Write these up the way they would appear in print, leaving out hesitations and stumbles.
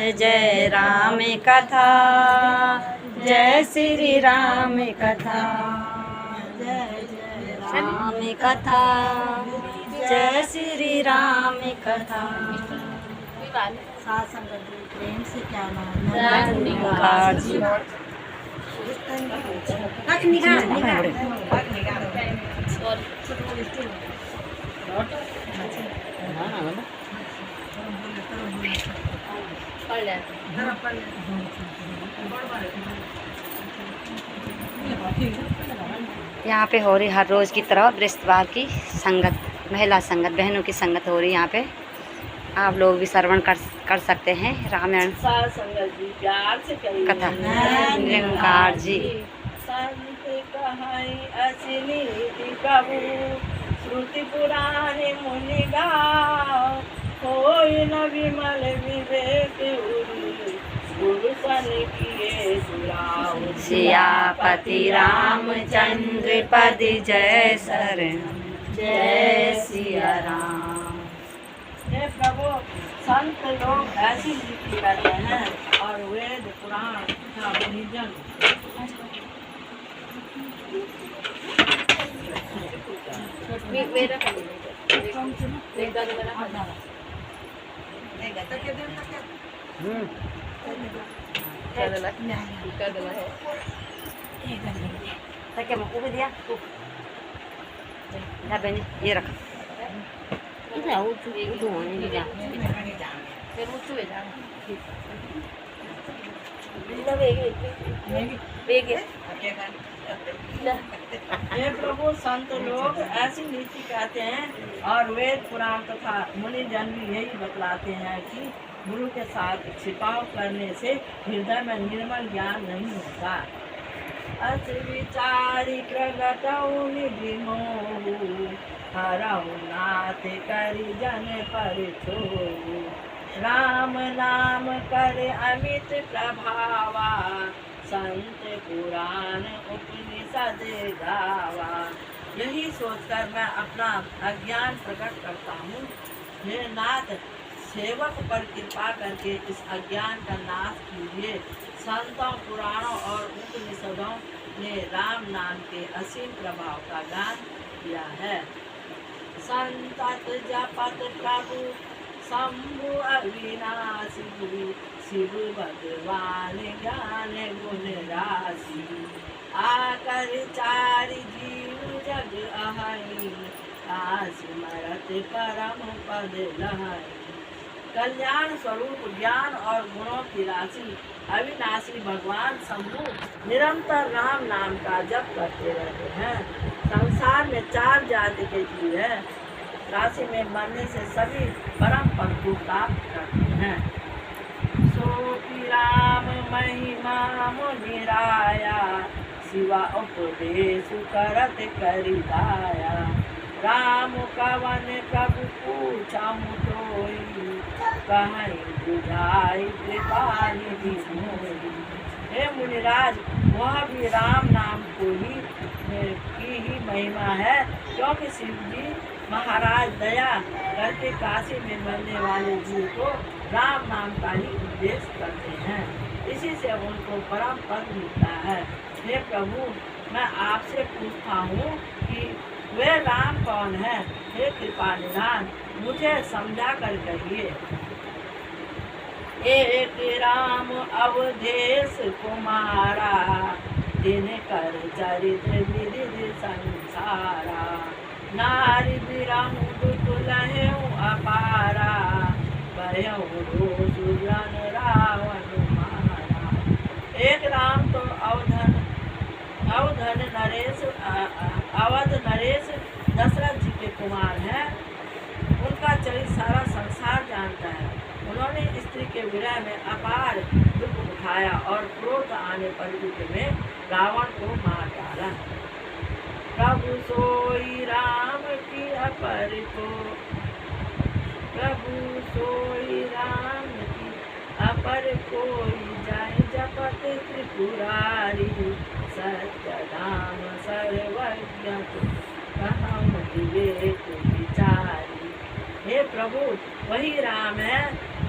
जय राम कथा, जय श्री राम कथा, जय जय राम कथा, जय श्री राम कथा। साथ संगत प्रेम से क्या नाम जी। यहाँ पे हो रही हर रोज़ की तरह बृहस्पतिवार की संगत, महिला संगत, बहनों की संगत हो रही यहाँ पे। आप लोग भी श्रवण कर सकते हैं रामायण कथा। निरंकार जी श्रुति पुराण मुनि गाओ, होय न विमल विवेक गुरु सन किए सुराओ। सियापति रामचंद्र पद जय शरण, जय सिया राम। हे प्रभु, संत लोग ऐसी रीति करते हैं और वेद पुराण तथा मुनिजन ये रख हे प्रभु, संत लोग ऐसी नीति कहते हैं और वेद पुराण तथा मुनि जन भी यही बतलाते हैं कि गुरु के साथ छिपाव करने से हृदय में निर्मल ज्ञान नहीं होता। अस विचारी प्रगटऊ निधि मोहु, हरऊ नाथ करि जन पर छोहु। राम नाम कर अमित प्रभावा, संत पुराण उपनिषद गावा। यही सोचकर मैं अपना अज्ञान प्रकट करता हूँ। हे नाथ, सेवक पर कृपा करके इस अज्ञान का नाश कीजिए। संतों, पुराणों और उपनिषदों ने राम नाम के असीम प्रभाव का गान किया है। संतत जपत प्रभु शंभु अविनाशी, शिव भगवान ज्ञान गुण राशि। आकर चारि जीव जग अहई, आसिमरत परम पद लहई। कल्याण स्वरूप ज्ञान और गुणों की राशि अविनाशी भगवान शंभु निरंतर राम नाम का जप करते रहते हैं। संसार में 4 जाति के जीव हैं। राशि में मरने से सभी परम पद को प्राप्त करते हैं। सोपी राम महिमा मुनिराया, शिवा उपदेश करत करि दाया। राम कवन प्रभु पूछहु तोई, कहीं बुझाई कृपा निधि मोहि। हे मुनिराज, वह भी राम नाम को की ही महिमा है, क्योंकि शिव जी महाराज दया करके काशी में मरने वाले जीव को राम नाम का ही उपदेश करते हैं। इसी से उनको परम पद मिलता है। हे प्रभु, मैं आपसे पूछता हूँ कि वे राम कौन है? हे कृपा निधान, मुझे समझा कर कहिए। एक राम अवधेश कुमारा, दिनकर चरित्र विधि संसारा। नारी बिरहु दुख लहु अपारा, भयउ रोष जन रावण मारा। एक राम तो अवध नरेश दशरथ जी के कुमार हैं। उनका चरित्र सारा संसार जानता है। उन्होंने स्त्री के विरह में अपार दुख उठाया और क्रोध आने पर युद्ध में रावण को मार डाला। प्रभु सोई राम की अपर को, प्रभु सोई राम की अपर कोई जाय जपत त्रिपुरारी। सत्य नाम सर्वज्ञ कहूँ विवेक विचारी। हे प्रभु, वही राम है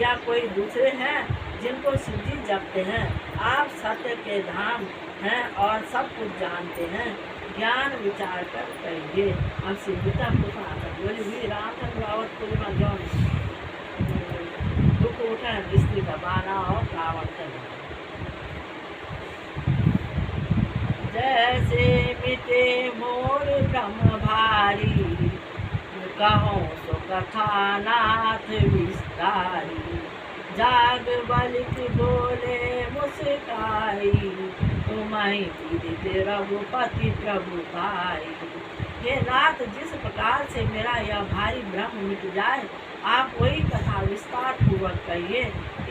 या कोई दूसरे हैं जिनको शिव जी जपते हैं? आप सत्य के धाम हैं और सब कुछ जानते हैं, ज्ञान विचार कर कहिए। हम सीता पूछा बोली भी रामचंद्र रावत पूर्णिमा जौन दुख उठे स्त्री का बाना और रावण का जैसे मिटे मोर ब्रह्म भारी, कहो सो कथा नाथ विस्तारी। जाग बलिक बोले मुस्काई, तुम्हारी विदित रघुपति प्रभु भाई। हे नाथ, जिस प्रकार से मेरा यह भारी भ्रम मिट जाए, आप वही कथा विस्तार पूर्वक कहिए।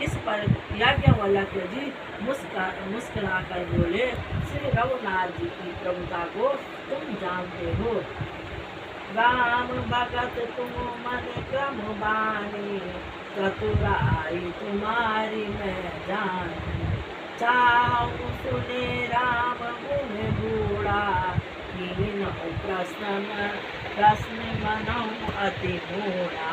इस पर याज्ञवल्क्य जी मुस्कुरा कर बोले, श्री रघुनाथ जी की प्रभुता को तुम जानते हो। राम भगत तुम मन क्रम बानी, चतुराई तुम्हारी मैं जानी। चाहूं सुने राम गुण बूढ़ा, प्रश्न मनऊ अति मूढ़ा।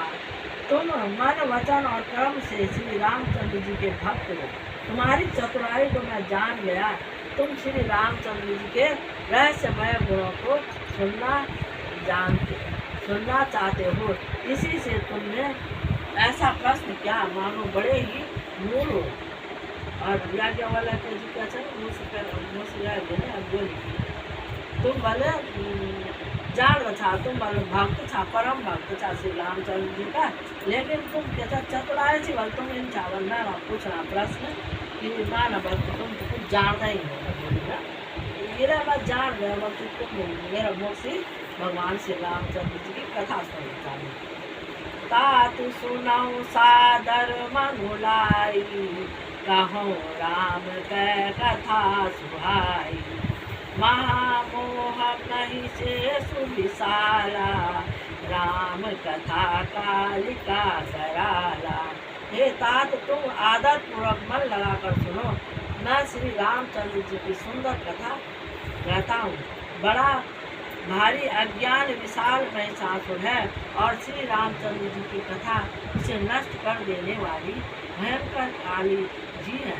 तुम मन वचन और कर्म से श्री रामचंद्र जी के भक्त हो। तुम्हारी चतुराई को मैं जान गया। तुम श्री रामचंद्र जी के रहस्यमय गुणों को सुनना चाहते हो। इसी से तुमने ऐसा प्रश्न क्या, मानो बड़े ही मूल हो। और याज्ञवल्क्य जी क्या बोली, तुम भले जान था, तुम भले भक्त था, परम भक्त था श्री रामचंद्र जी का, लेकिन तुम कैसा चतुराई थी भल तुम इन चावल ना पूछना प्रश्न कि माना भक्त तुम तो कुछ जानता ही नहीं। मेरा बात जान गया वक्त तुम मेरा मुख से भगवान श्री रामचंद्र जी की कथा सुनता है। तातु सुनाऊं सादर मनुलाई, कहो राम कै कथा सुहाई। महामोह नहीं से सुविशाला, राम कथा कालिका कराला। हे तात, तुम आदत पूर्वक मन लगाकर सुनो। मैं श्री रामचंद्र जी की सुंदर कथा कहता हूँ। बड़ा भारी अज्ञान विशाल महिषासुर है और श्री रामचंद्र जी की कथा उसे नष्ट कर देने वाली भयंकर काली जी है।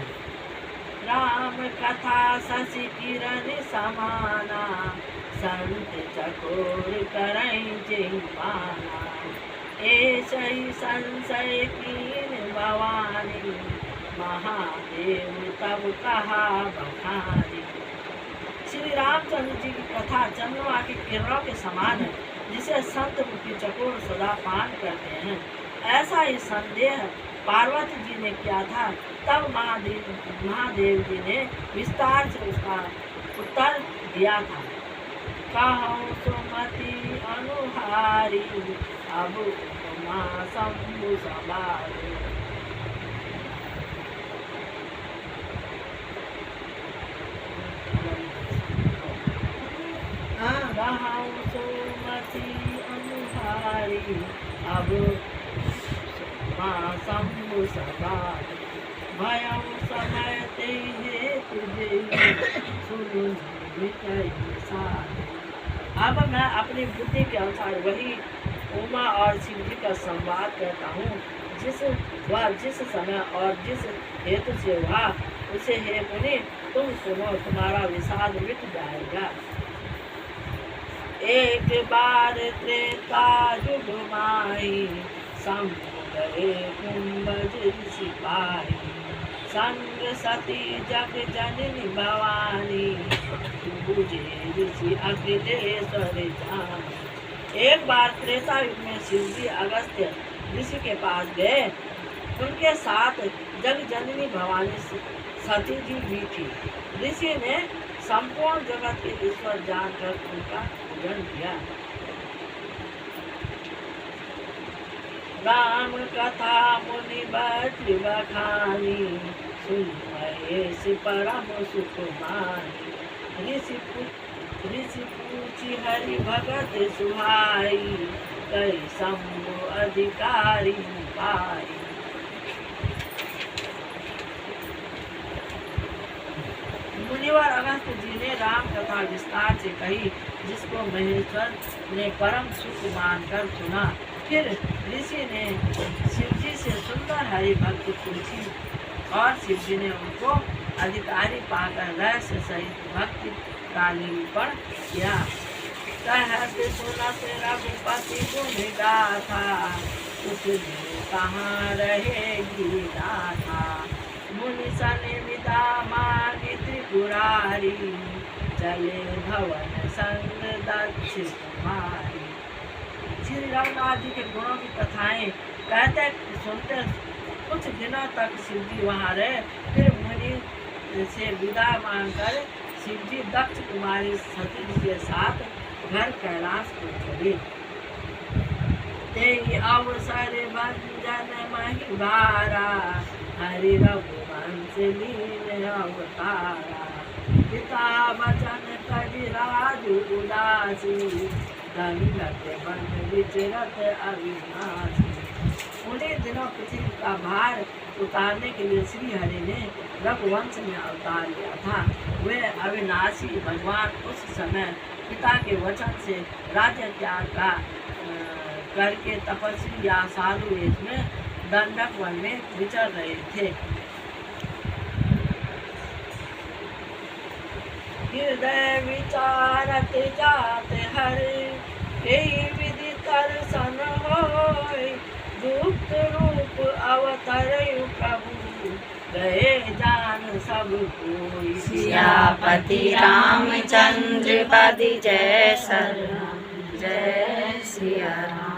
राम कथा शशि किरण समाना, संत चकोर करैं जेहि माना। ऐसे ही संशय कीन भवानी, महादेव तब कहा बखानी। श्री रामचंद्र जी की कथा चंद्रमा की किरणों के समान है, जिसे संत मुखी चकोर सदा पान करते हैं। ऐसा ही संदेह पार्वती जी ने किया था। तब महादेव जी ने विस्तार से उसका उत्तर दिया था। कहूँ सुमति अनुहारी, अब उमा शंभु सवारी। कहूँ सुमति अनुहारी, अब शंभु सवारी। भयं समय ते तुझे सुन अब मैं अपनी बुद्धि के अनुसार वही उमा और शिव जी का संवाद करता हूँ, जिस समय और जिस हेतु से हुआ उसे हे मुनि तुम सुनो, तुम्हारा विषाद मिट जाएगा। एक बार त्रेता युग माही, शंभु गए कुंभज सिपाही। संग सती जग जननी भवानी, बुझे ऋषि अखिलेश्वर जानी। एक बार त्रेता युग में शिव जी अगस्त्य ऋषि के पास गए। उनके साथ जग जननी भवानी सती जी भी थी। ऋषि ने संपूर्ण जगत के ईश्वर जानकर उनका पूजन किया। राम कथा मुनि बच बखानी, सुन महेश परम सुख मानी। ऋषि पूछी हरि भगत सुहाई, कई शंभु अधिकारी पाई। मुनिवर अगस्त्य जी ने राम कथा विस्तार से कही, जिसको महेश्वर ने परम सुख मानकर सुना। फिर ऋषि ने शिव जी से सुंदर हरि भक्ति पूछी और शिव जी ने उनको अधिकारी पाकर रहस्य सहित भक्ति का निरूपण किया। कहते सुनत रघुपति गुण गाथा, उस दिन कहाँ रहेगी गाथा। मुनि सन विदा मांगी त्रिपुरारी, चले भवन संग दक्ष कुमारी। श्री रघुनाथ जी के गुणों की कथाएं कहते सुनते कुछ दिनों तक शिव जी वहाँ रहे। फिर मुनि से विदा मांगकर शिव जी दक्ष कुमारी सती जी के साथ घर कैलाश को चले। तेई अवसर भंजन महिवारा, हरि रघुवंश लीन अवतारा। पिता वचन कजराज उदासी, दंडक बन विचरत अविनाशी। उन्हीं दिनों पृथ्वी का भार उतारने के लिए श्री हरि ने रघुवंश में अवतार लिया था। वे अविनाशी भगवान उस समय पिता के वचन से राज्य त्याग करके तपस्वी या साधु वेश में दंडक वन में विचर रहे थे। हृदय विचारत जात हरि, यही विधि दर्शन होय। गुप्त रूप अवतरयु प्रभु, गए जान सब कोई। सियापति रामचंद्र पद जय सर जय सिया राम।